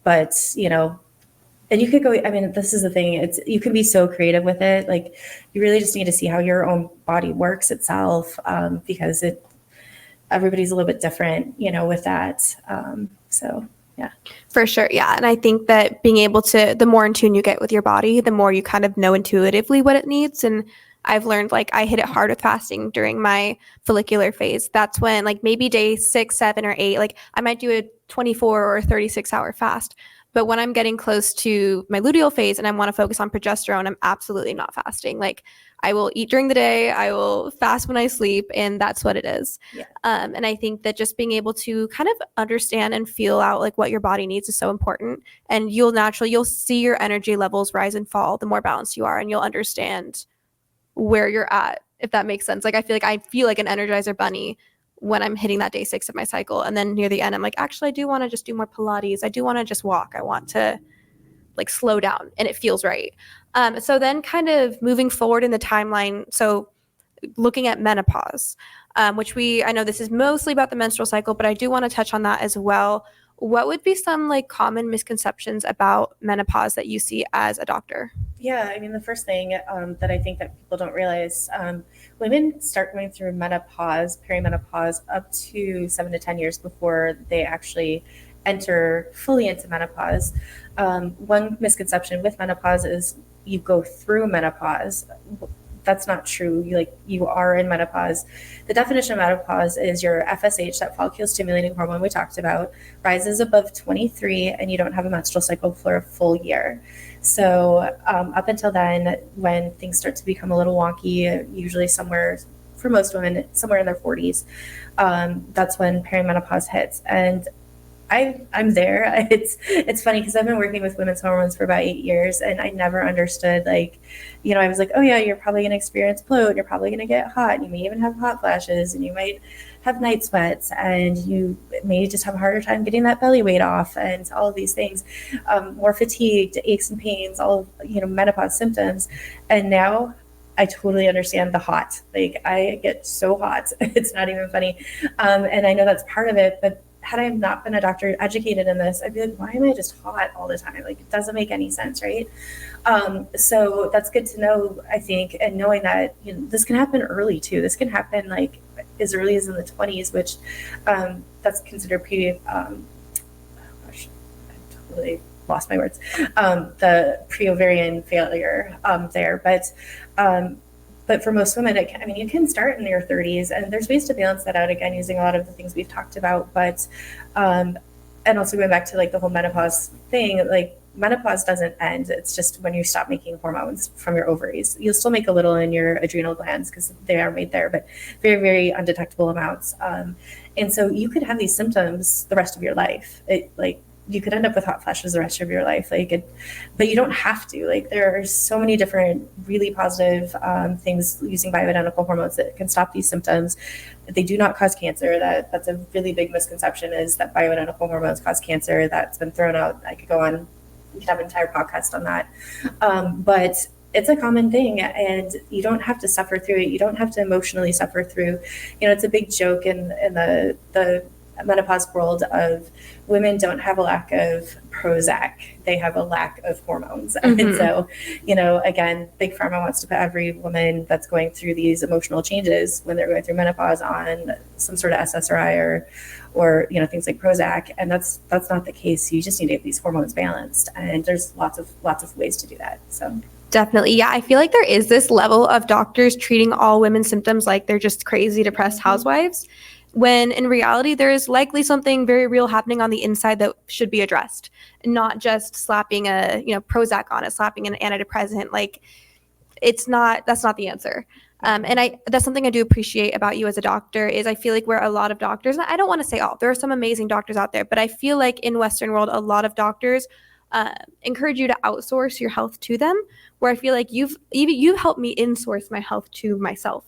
you could go, I mean, this is the thing, you can be so creative with it. Like, you really just need to see how your own body works itself, because everybody's a little bit different, with that. Yeah. For sure. Yeah. And I think that being able to, the more in tune you get with your body, the more you kind of know intuitively what it needs. And I've learned like I hit it hard with fasting during my follicular phase. That's when like maybe day 6, 7, or 8, like I might do a 24 or 36-hour fast. But when I'm getting close to my luteal phase and I want to focus on progesterone, I'm absolutely not fasting. Like I will eat during the day, I will fast when I sleep, and that's what it is. Yeah. And I think that just being able to kind of understand and feel out like what your body needs is so important. And you'll see your energy levels rise and fall the more balanced you are, and you'll understand where you're at, if that makes sense. Like I feel like an Energizer bunny when I'm hitting that day 6 of my cycle, and then near the end I'm like, actually I do want to just do more Pilates, I do want to just walk, I want to like slow down, and it feels right. So then kind of moving forward in the timeline, so looking at menopause, which I know this is mostly about the menstrual cycle, but I do want to touch on that as well. What would be some like common misconceptions about menopause that you see as a doctor? Yeah, I mean, the first thing that I think that people don't realize, women start going through menopause, perimenopause, up to 7 to 10 years before they actually enter fully into menopause. One misconception with menopause is you go through menopause. That's not true. You are in menopause. The definition of menopause is your FSH, that follicle stimulating hormone we talked about, rises above 23, and you don't have a menstrual cycle for a full year. So up until then, when things start to become a little wonky, usually for most women, somewhere in their 40s, that's when perimenopause hits. And I'm there. It's funny because I've been working with women's hormones for about 8 years, and I never understood, like, I was like, oh yeah, you're probably going to experience bloat, you're probably going to get hot, and you may even have hot flashes, and you might have night sweats, and you may just have a harder time getting that belly weight off, and all of these things, more fatigued, aches and pains, all of, menopause symptoms. And now I totally understand the hot. Like, I get so hot. It's not even funny. And I know that's part of it, but had I not been a doctor educated in this, I'd be like, why am I just hot all the time? Like, it doesn't make any sense, right? So that's good to know, I think, and knowing that this can happen early too. This can happen like as early as in the 20s, which that's considered gosh, I totally lost my words. The pre-ovarian failure there, but for most women, you can start in your 30s, and there's ways to balance that out, again, using a lot of the things we've talked about. But, and also going back to like the whole menopause thing, like menopause doesn't end. It's just when you stop making hormones from your ovaries. You'll still make a little in your adrenal glands because they are made there, but very, very undetectable amounts. And so you could have these symptoms the rest of your life. You could end up with hot flashes the rest of your life, but you don't have to. Like, there are so many different really positive things using bioidentical hormones that can stop these symptoms. They do not cause cancer. That's a really big misconception, is that bioidentical hormones cause cancer. That's been thrown out. I could go on. We could have an entire podcast on that. But it's a common thing, and you don't have to suffer through it. You don't have to emotionally suffer through. It's a big joke in the menopause world of women don't have a lack of Prozac, they have a lack of hormones. Mm-hmm. And so, again, Big Pharma wants to put every woman that's going through these emotional changes when they're going through menopause on some sort of SSRI or things like Prozac, and that's not the case. You just need to get these hormones balanced, and there's lots of ways to do that. So definitely. Yeah, I feel like there is this level of doctors treating all women's symptoms like they're just crazy, depressed housewives, when in reality there is likely something very real happening on the inside that should be addressed, not just slapping a Prozac on it, slapping an antidepressant. Like, that's not the answer. And that's something I do appreciate about you as a doctor, is I feel like where a lot of doctors, and I don't want to say all, there are some amazing doctors out there, but I feel like in Western world, a lot of doctors encourage you to outsource your health to them, where I feel like you've helped me insource my health to myself.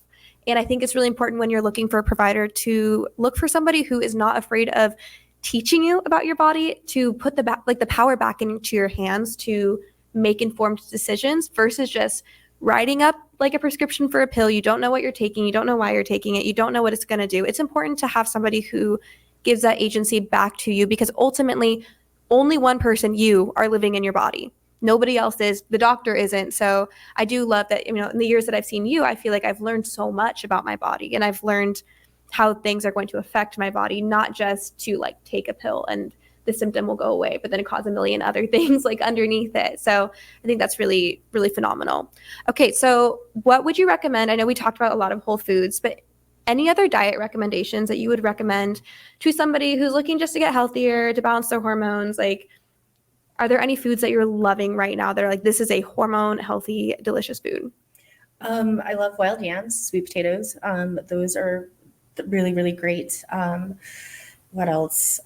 And I think it's really important when you're looking for a provider to look for somebody who is not afraid of teaching you about your body, to put the power back into your hands to make informed decisions, versus just writing up like a prescription for a pill. You don't know what you're taking. You don't know why you're taking it. You don't know what it's going to do. It's important to have somebody who gives that agency back to you, because ultimately only one person, you, are living in your body. Nobody else is. The doctor isn't. So I do love that, in the years that I've seen you, I feel like I've learned so much about my body, and I've learned how things are going to affect my body, not just to like take a pill and the symptom will go away, but then it causes a million other things like underneath it. So I think that's really, really phenomenal. Okay, so what would you recommend? I know we talked about a lot of whole foods, but any other diet recommendations that you would recommend to somebody who's looking just to get healthier, to balance their hormones? Like, are there any foods that you're loving right now that are like, this is a hormone healthy, delicious food? I love wild yams, sweet potatoes. Those are really, really great. What else?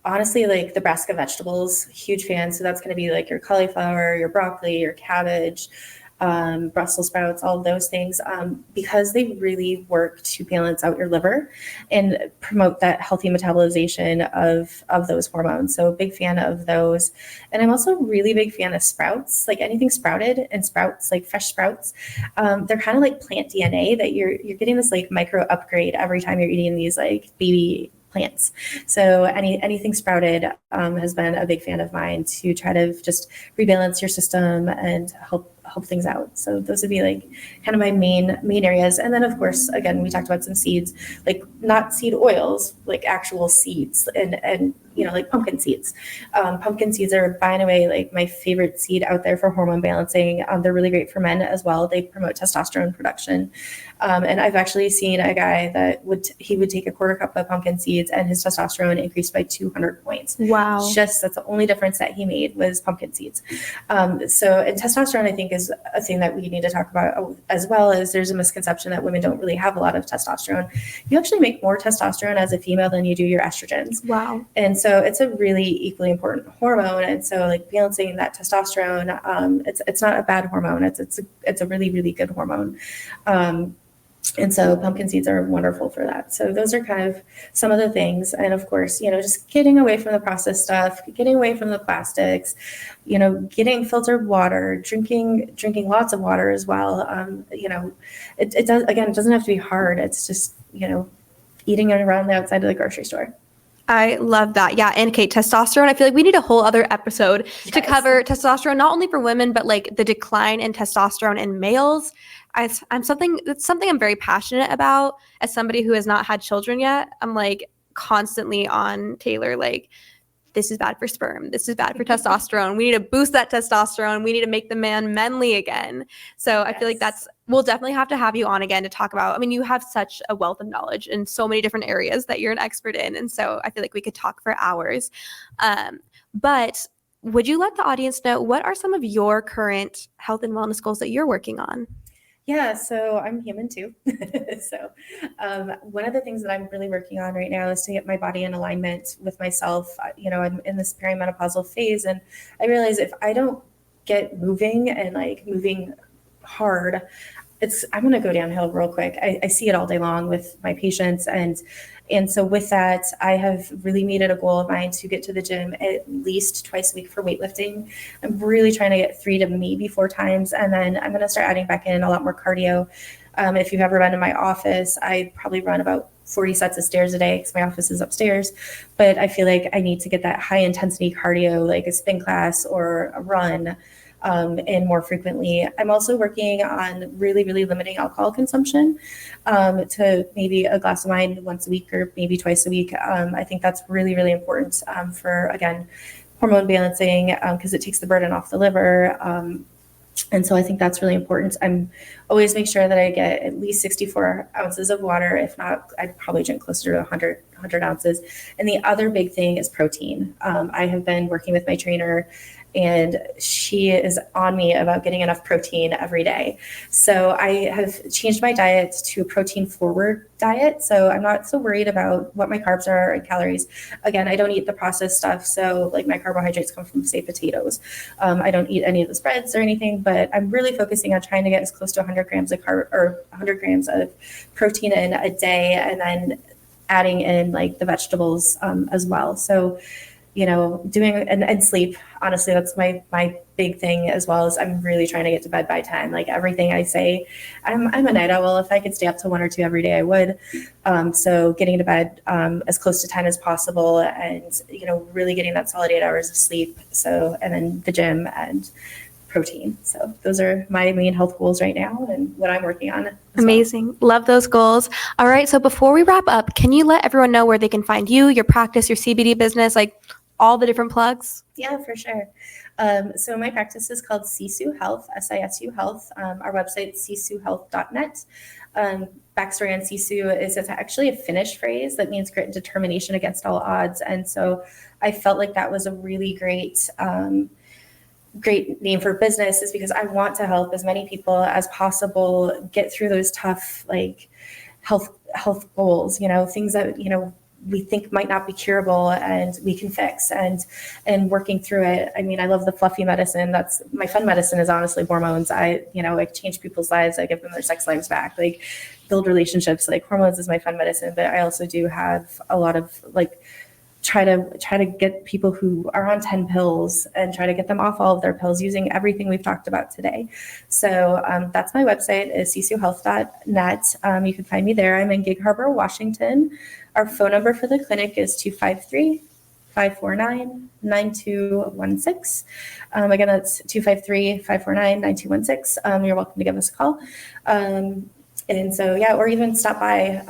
Honestly, like the brassica vegetables, huge fan. So that's going to be like your cauliflower, your broccoli, your cabbage, Brussels sprouts, all of those things, because they really work to balance out your liver and promote that healthy metabolization of those hormones. So big fan of those. And I'm also really big fan of sprouts, like anything sprouted and sprouts, like fresh sprouts. They're kind of like plant DNA that you're getting this like micro upgrade every time you're eating these like baby plants. So anything sprouted has been a big fan of mine to try to just rebalance your system and help things out. So those would be like kind of my main areas. And then of course, again, we talked about some seeds, like not seed oils, like actual seeds and like pumpkin seeds. Pumpkin seeds are by and away like my favorite seed out there for hormone balancing. They're really great for men as well. They promote testosterone production. And I've actually seen a guy that would take a quarter cup of pumpkin seeds and his testosterone increased by 200 points. Wow. That's the only difference that he made was pumpkin seeds. And testosterone, I think, is a thing that we need to talk about, as well as there's a misconception that women don't really have a lot of testosterone. You actually make more testosterone as a female than you do your estrogens. Wow. And so it's a really equally important hormone. And so like balancing that testosterone, it's not a bad hormone. It's a really, really good hormone. And so pumpkin seeds are wonderful for that. So those are kind of some of the things. And of course, just getting away from the processed stuff, getting away from the plastics, getting filtered water, drinking lots of water as well. It doesn't have to be hard. It's just, eating it around the outside of the grocery store. I love that. Yeah. And Kate, testosterone, I feel like we need a whole other episode to cover testosterone, not only for women, but like the decline in testosterone in males. That's something I'm very passionate about as somebody who has not had children yet. I'm like constantly on Taylor, like, this is bad for sperm. This is bad for testosterone. We need to boost that testosterone. We need to make the man manly again. So I feel like we'll definitely have to have you on again to talk about, I mean, you have such a wealth of knowledge in so many different areas that you're an expert in. And so I feel like we could talk for hours. But would you let the audience know, what are some of your current health and wellness goals that you're working on? Yeah, so I'm human too. So one of the things that I'm really working on right now is to get my body in alignment with myself. I'm in this perimenopausal phase, and I realize if I don't get moving and like moving hard, I'm going to go downhill real quick. I see it all day long with my patients. And so with that, I have really made it a goal of mine to get to the gym at least twice a week for weightlifting. I'm really trying to get 3 to maybe 4 times. And then I'm going to start adding back in a lot more cardio. If you've ever been in my office, I probably run about 40 sets of stairs a day because my office is upstairs. But I feel like I need to get that high intensity cardio, like a spin class or a run, and more frequently. I'm also working on really, really limiting alcohol consumption to maybe a glass of wine once a week or maybe twice a week. I think that's really, really important for, again, hormone balancing because it takes the burden off the liver. And so I think that's really important. I'm always make sure that I get at least 64 ounces of water. If not, I'd probably drink closer to 100 ounces. And the other big thing is protein. I have been working with my trainer, and she is on me about getting enough protein every day. So I have changed my diet to a protein forward diet. So I'm not so worried about what my carbs are and calories. Again, I don't eat the processed stuff. So like my carbohydrates come from, say, potatoes. I don't eat any of the spreads or anything, but I'm really focusing on trying to get as close to 100 grams of carb or 100 grams of protein in a day, and then adding in like the vegetables as well. So doing and sleep, honestly, that's my big thing, as well as I'm really trying to get to bed by 10. Like everything I say, I'm a night owl. If I could stay up till 1 or 2 every day, I would. So getting to bed as close to 10 as possible, and really getting that solid 8 hours of sleep. So, and then the gym and protein. So those are my main health goals right now and what I'm working on. Amazing. Well. Love those goals. All right. So before we wrap up, can you let everyone know where they can find you, your practice, your CBD business, like all the different plugs? Yeah, for sure. So my practice is called Sisu Health, Sisu Health. Our website is sisuhealth.net. Backstory on Sisu is it's actually a Finnish phrase that means grit and determination against all odds. And so I felt like that was a really great name for business, is because I want to help as many people as possible get through those tough, like, health goals, things that, we think might not be curable and we can fix, and working through it. I mean, I love the fluffy medicine. That's my fun medicine is honestly hormones. I change people's lives. I give them their sex lives back, like build relationships. Like hormones is my fun medicine, but I also do have a lot of try to get people who are on 10 pills and try to get them off all of their pills using everything we've talked about today. So that's my website is sisuhealth.net. You can find me there. I'm in Gig Harbor, Washington. Our phone number for the clinic is 253-549-9216. Again, that's 253-549-9216. You're welcome to give us a call. And so, yeah, or even stop by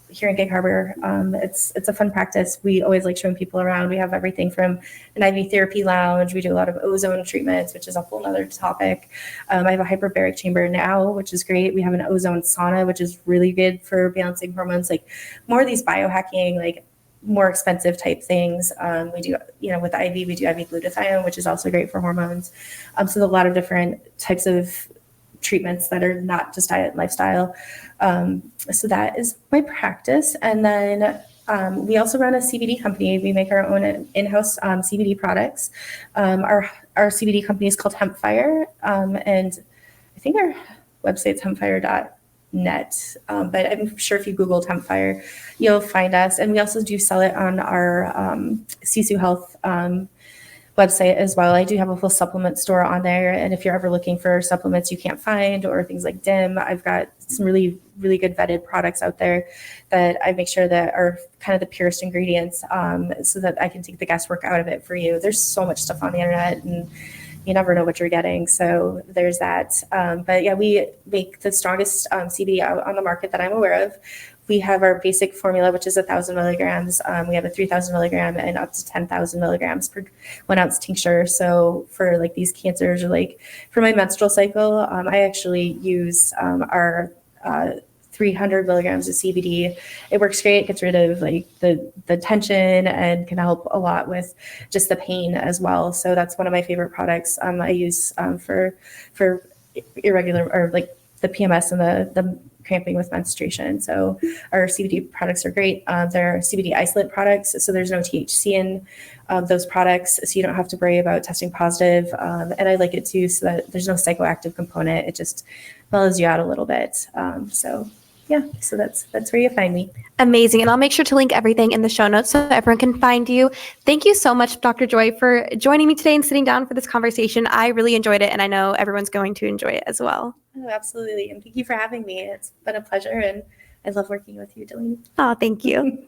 here in Gig Harbor. It's a fun practice. We always like showing people around. We have everything from an IV therapy lounge. We do a lot of ozone treatments, which is a whole nother topic. I have a hyperbaric chamber now, which is great. We have an ozone sauna, which is really good for balancing hormones, like more of these biohacking, like more expensive type things. We do, with IV, we do IV glutathione, which is also great for hormones. So there's a lot of different types of treatments that are not just diet and lifestyle. So that is my practice. And then we also run a CBD company. We make our own in-house CBD products. Our CBD company is called Hempfire. And I think our website's hempfire.net. But I'm sure if you Googled Hempfire, you'll find us. And we also do sell it on our Sisu Health website as well. I do have a full supplement store on there. And if you're ever looking for supplements you can't find or things like DIM, I've got some really, really good vetted products out there that I make sure that are kind of the purest ingredients so that I can take the guesswork out of it for you. There's so much stuff on the internet and you never know what you're getting. So there's that. But yeah, we make the strongest CBD out on the market that I'm aware of. We have our basic formula, which is 1,000 milligrams. We have a 3,000 milligram and up to 10,000 milligrams per 1 ounce tincture. So for like these cancers or like for my menstrual cycle, I actually use our 300 milligrams of CBD. It works great. It gets rid of like the tension and can help a lot with just the pain as well. So that's one of my favorite products I use for irregular or like the PMS and the cramping with menstruation. So our CBD products are great. They're CBD isolate products, so there's no THC in those products, so you don't have to worry about testing positive. And I like it too, so that there's no psychoactive component. It just mellows you out a little bit. So that's where you find me. Amazing. And I'll make sure to link everything in the show notes so everyone can find you. Thank you so much, Dr. Joy, for joining me today and sitting down for this conversation. I really enjoyed it, and I know everyone's going to enjoy it as well. Oh, absolutely. And thank you for having me. It's been a pleasure, and I love working with you, Delaney. Oh, thank you.